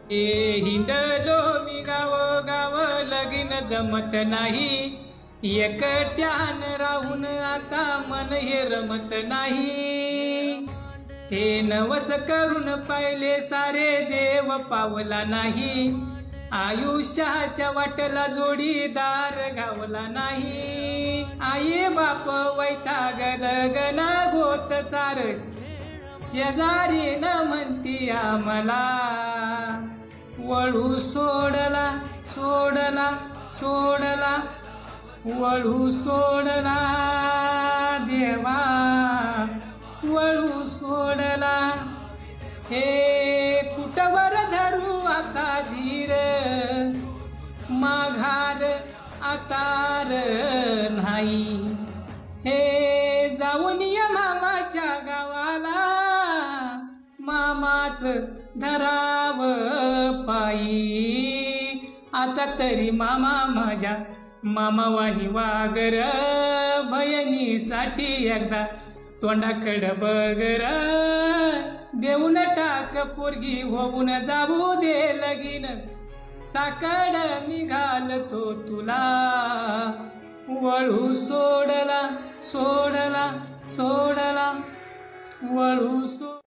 हिंडलो मी गाव गाव लगीन जमत नाही, एकट्यान राहून आता मन हे रमत नाही। हे नवस करून पाहिले सारे देव पावला नाही, आयुष्याच्या वाटला जोडीदार गावला नाही। आई बाप वैताग लगना गोत सार, शेजारी न म्हणती आम्हाला, वळू सोडला सोडला सोडला, वळू सोडला देवा, वळू सोडला। हे कुटवर धरू आता धीर, माघार आतार नाही। हे जाऊन या मामाच्या गावाला, मामाच धराव पायी। आता तरी मामा माझ्या मामावानी वागर, बहिणीसाठी एकदा तोंडाकड बगर। देऊन टाक पोरगी होऊन जाऊ दे लगीन, साकड मी घालतो तुला, वळू सोडला सोडला सोडला, वळू सोडला।